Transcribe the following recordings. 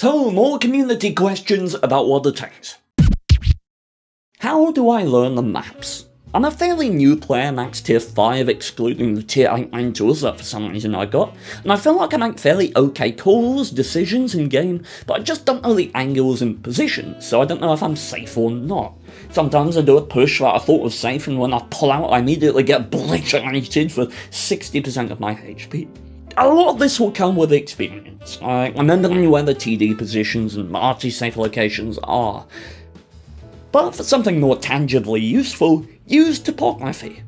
So, more community questions about World of Tanks. How do I learn the maps? I'm a fairly new player, max tier 5 excluding the tier 8 main tools that for some reason I got, and I feel like I make fairly okay calls, decisions in game, but I just don't know the angles and positions, so I don't know if I'm safe or not. Sometimes I do a push that I thought was safe, and when I pull out I immediately get obliterated for 60% of my HP. A lot of this will come with experience, remembering where the TD positions and Arty safe locations are. But for something more tangibly useful, use topography.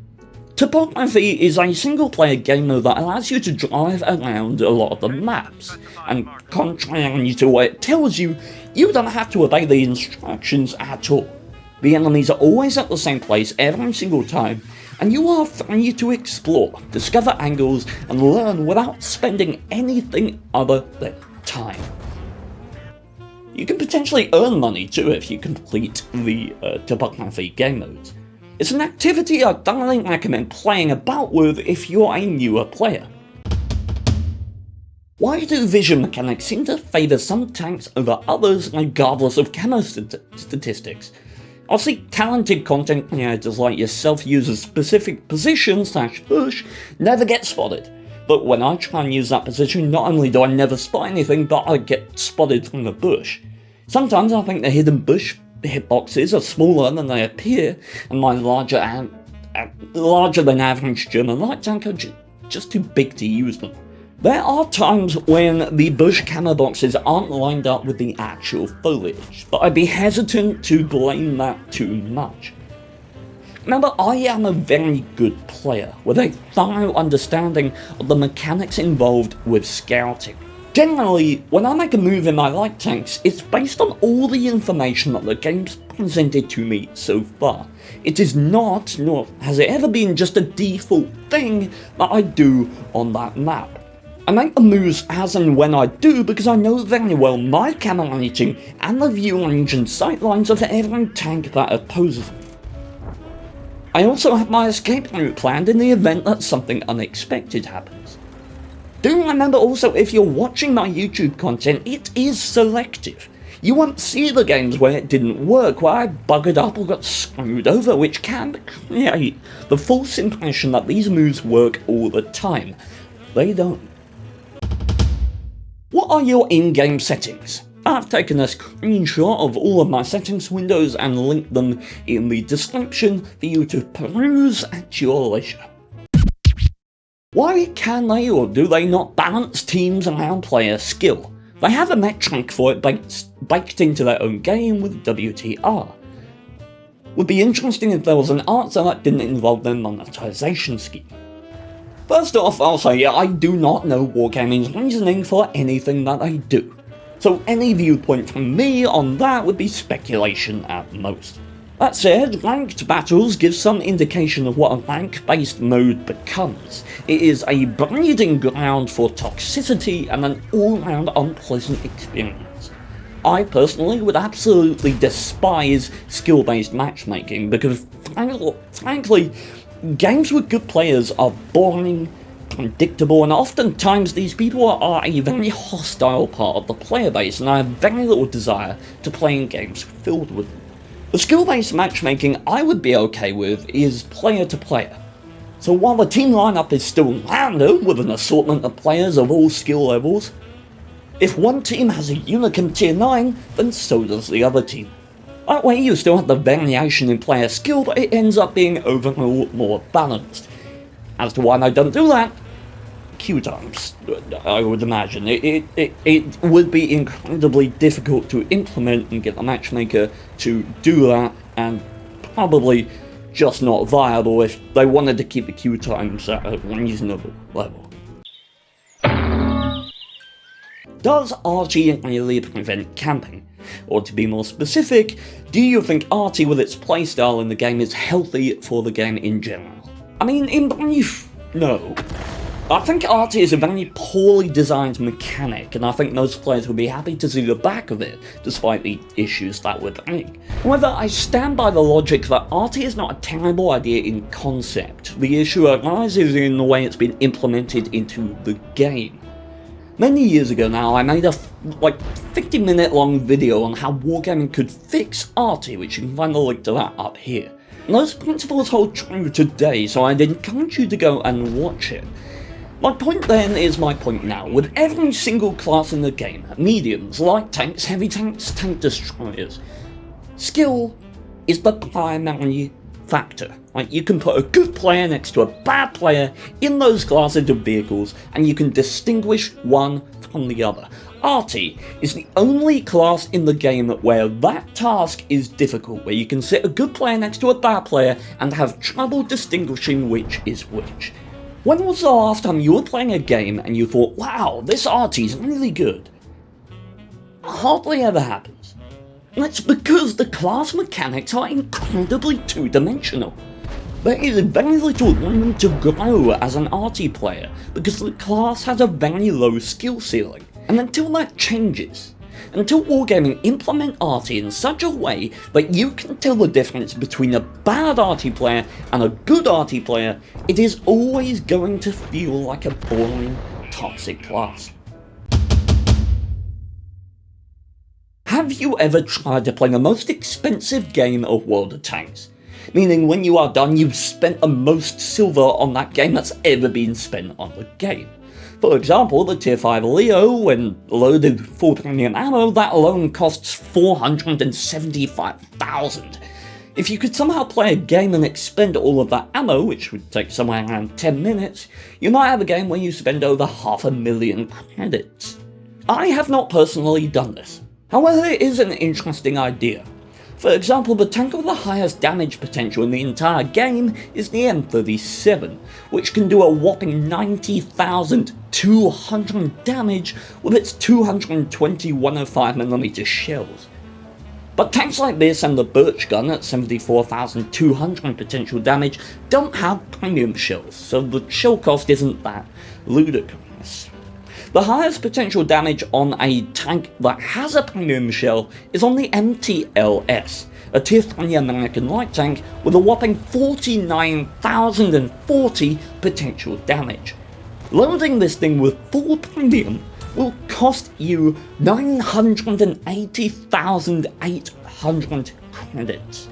Topography is a single-player game mode that allows you to drive around a lot of the maps, and contrary to what it tells you, you don't have to obey the instructions at all. The enemies are always at the same place every single time, and you are free to explore, discover angles, and learn without spending anything other than time. You can potentially earn money too if you complete the topography game modes. It's an activity I thoroughly recommend playing about with if you're a newer player. Why do vision mechanics seem to favour some tanks over others regardless of camo statistics? Obviously, talented content creators like yourself use a specific position / push, never get spotted. But when I try and use that position, not only do I never spot anything, but I get spotted from the bush. Sometimes I think the hidden bush hitboxes are smaller than they appear, and my larger than average German light tank are just too big to use them. There are times when the bush camo boxes aren't lined up with the actual foliage, but I'd be hesitant to blame that too much. Remember, I am a very good player, with a thorough understanding of the mechanics involved with scouting. Generally, when I make a move in my light tanks, it's based on all the information that the game's presented to me so far. It is not, nor has it ever been, just a default thing that I do on that map. I make the moves as and when I do because I know very well my camo rating and the view range and sightlines of every tank that opposes me. I also have my escape route planned in the event that something unexpected happens. Do remember also, if you're watching my YouTube content, it is selective. You won't see the games where it didn't work, where I buggered up or got screwed over, which can create the false impression that these moves work all the time. They don't. What are your in-game settings? I've taken a screenshot of all of my settings windows and linked them in the description for you to peruse at your leisure. Why can they or do they not balance teams around player skill? They have a metric for it baked into their own game with WTR. Would be interesting if there was an answer that didn't involve their monetization scheme. First off, I'll say I do not know Wargaming's reasoning for anything that they do. So any viewpoint from me on that would be speculation at most. That said, ranked battles give some indication of what a rank-based mode becomes. It is a breeding ground for toxicity and an all-round unpleasant experience. I personally would absolutely despise skill-based matchmaking because, frankly, games with good players are boring, predictable, and oftentimes these people are a very hostile part of the player base, and I have very little desire to play in games filled with them. The skill-based matchmaking I would be okay with is player to player. So while the team lineup is still random with an assortment of players of all skill levels, if one team has a Unicum tier 9, then so does the other team. That way you still have the variation in player skill, but it ends up being overall more balanced. As to why I don't do that, queue times, I would imagine. It would be incredibly difficult to implement and get the matchmaker to do that, and probably just not viable if they wanted to keep the queue times at a reasonable level. Does Arty really prevent camping? Or to be more specific, do you think Arty with its playstyle in the game is healthy for the game in general? I mean, in brief, no. I think Arty is a very poorly designed mechanic, and I think most players would be happy to see the back of it, despite the issues that would bring. However, I stand by the logic that Arty is not a terrible idea in concept. The issue arises in the way it's been implemented into the game. Many years ago now, I made a 50-minute long video on how wargaming could fix Arty, which you can find the link to that up here. And those principles hold true today, so I'd encourage you to go and watch it. My point then is my point now. With every single class in the game, mediums, light tanks, heavy tanks, tank destroyers, skill is the primary factor. Like, you can put a good player next to a bad player in those classes of vehicles, and you can distinguish one from the other. Arty is the only class in the game where that task is difficult, where you can sit a good player next to a bad player and have trouble distinguishing which is which. When was the last time you were playing a game and you thought, wow, this Arty's really good? Hardly ever happens. And it's because the class mechanics are incredibly two-dimensional. There is very little room to grow as an Arty player because the class has a very low skill ceiling. And until that changes, until Wargaming implement Arty in such a way that you can tell the difference between a bad Arty player and a good Arty player, it is always going to feel like a boring, toxic class. Have you ever tried to play the most expensive game of World of Tanks? Meaning when you are done, you've spent the most silver on that game that's ever been spent on the game. For example, the Tier 5 Leo, when loaded with full premium ammo, that alone costs 475,000. If you could somehow play a game and expend all of that ammo, which would take somewhere around 10 minutes, you might have a game where you spend over 500,000 credits. I have not personally done this. However, it is an interesting idea. For example, the tank with the highest damage potential in the entire game is the M37, which can do a whopping 90,200 damage with its 220 105mm shells. But tanks like this and the Birch gun at 74,200 potential damage don't have premium shells, so the shell cost isn't that ludicrous. The highest potential damage on a tank that has a premium shell is on the MTLS, a Tier 3 American light tank with a whopping 49,040 potential damage. Loading this thing with full premium will cost you 980,800 credits.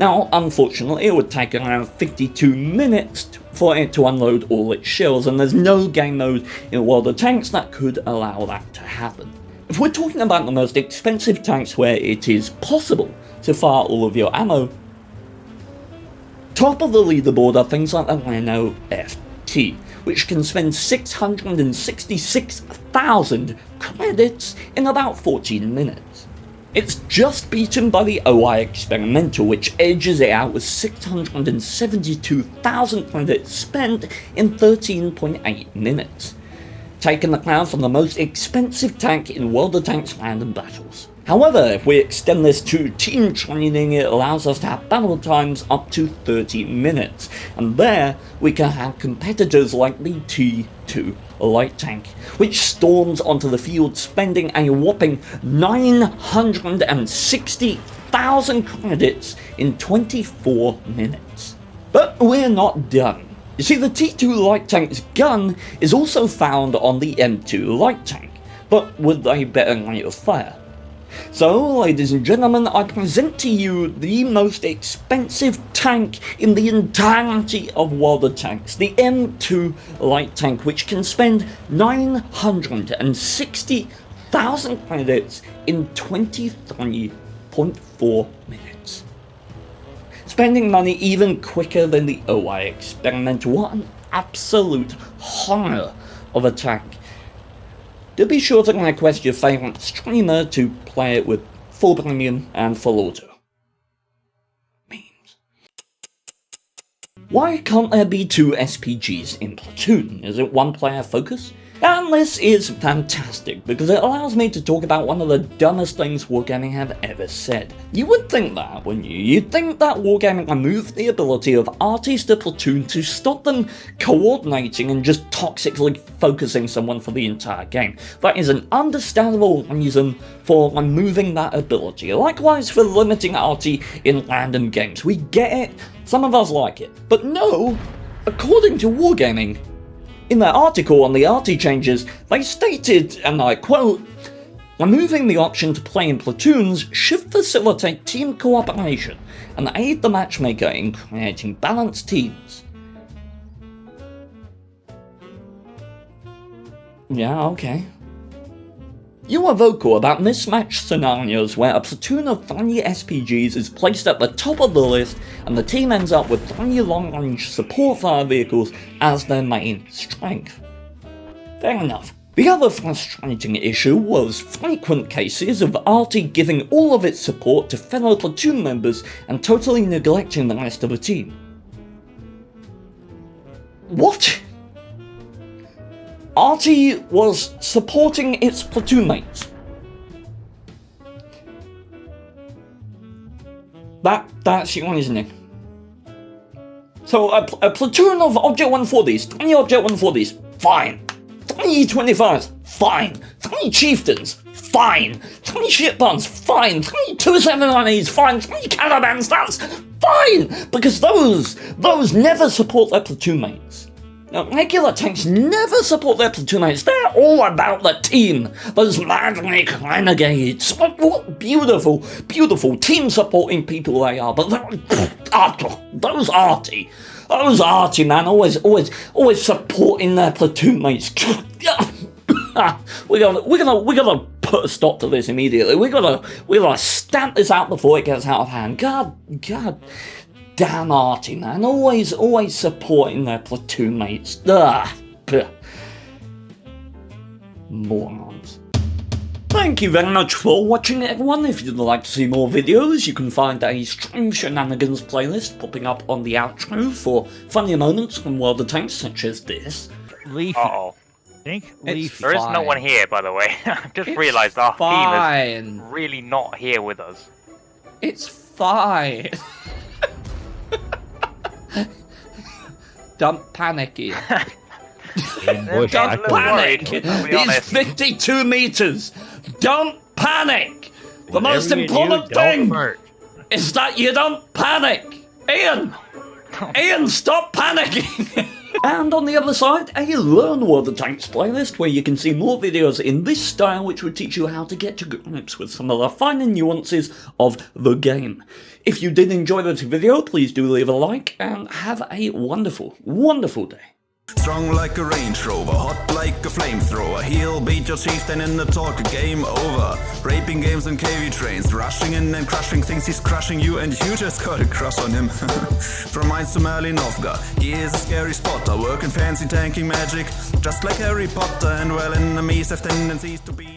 Now, unfortunately, it would take around 52 minutes for it to unload all its shells, and there's no game mode in World of Tanks that could allow that to happen. If we're talking about the most expensive tanks where it is possible to fire all of your ammo, top of the leaderboard are things like the Renault FT, which can spend 666,000 credits in about 14 minutes. It's just beaten by the OI Experimental, which edges it out with 672,000 credits spent in 13.8 minutes, taking the crown from the most expensive tank in World of Tanks random battles. However, if we extend this to team training, it allows us to have battle times up to 30 minutes, and there we can have competitors like the T2 light tank, which storms onto the field spending a whopping 960,000 credits in 24 minutes. But we're not done. You see, the T2 light tank's gun is also found on the M2 light tank, but with a better rate of fire. So, ladies and gentlemen, I present to you the most expensive tank in the entirety of World of Tanks, the M2 light tank, which can spend 960,000 credits in 23.4 minutes. Spending money even quicker than the OI Experimental. What an absolute horror of a tank. Do be sure to request your favourite streamer to play it with full premium and full auto. Memes. Why can't there be two SPGs in Platoon? Is it one player focus? And this is fantastic, because it allows me to talk about one of the dumbest things Wargaming have ever said. You would think that, wouldn't you? You'd think that Wargaming removed the ability of artists to Platoon to stop them coordinating and just toxically focusing someone for the entire game. That is an understandable reason for removing that ability. Likewise for limiting Arty in random games. We get it, some of us like it. But no, according to Wargaming, In their article on the Arty changes, they stated, and I quote, "Removing the option to play in platoons should facilitate team cooperation and aid the matchmaker in creating balanced teams." Yeah, okay. You are vocal about mismatched scenarios where a platoon of 3 SPGs is placed at the top of the list and the team ends up with 3 long-range support fire vehicles as their main strength. Fair enough. The other frustrating issue was frequent cases of Arty giving all of its support to fellow platoon members and totally neglecting the rest of the team. What? Arty was supporting its platoon mates. That's your reasoning. So a platoon of Object 140s, 3 Object 140s, fine. 3 E25s, fine. 3 Chieftains, fine. 3 shipbuns, fine. 3 279Es, fine. 3 Caravans, that's fine! Because those never support their platoon mates. Now, regular tanks never support their platoon mates. They're all about the team. Those maverick renegades. What beautiful, beautiful team supporting people they are. But those Arty. Those Arty, man, always supporting their platoon mates. We're gonna put a stop to this immediately. We gotta stamp this out before it gets out of hand. God damn Arty, man, always supporting their platoon mates. Morons. Thank you very much for watching, everyone. If you'd like to see more videos, you can find a Stream Shenanigans playlist popping up on the outro for funny moments from World of Tanks, such as this. Leafy. Uh-oh. Think Leafy. There is no one here, by the way. I've just realised our team is really not here with us. It's fine. Don't panic, Ian. Don't panic! He's 52 meters! Don't panic! The most important thing is that you don't panic! Ian! Ian, stop panicking! And on the other side, a Learn World of Tanks playlist where you can see more videos in this style which would teach you how to get to grips with some of the finer nuances of the game. If you did enjoy this video, please do leave a like and have a wonderful, wonderful day. Strong like a Range Rover, hot like a flamethrower. He'll beat your chieftain in the talk, game over. Raping games and KV trains, rushing in and crushing things. He's crushing you and you just got a crush on him. From Mainz to Malinovka, he is a scary spotter, working fancy tanking magic, just like Harry Potter. And well, enemies have tendencies to be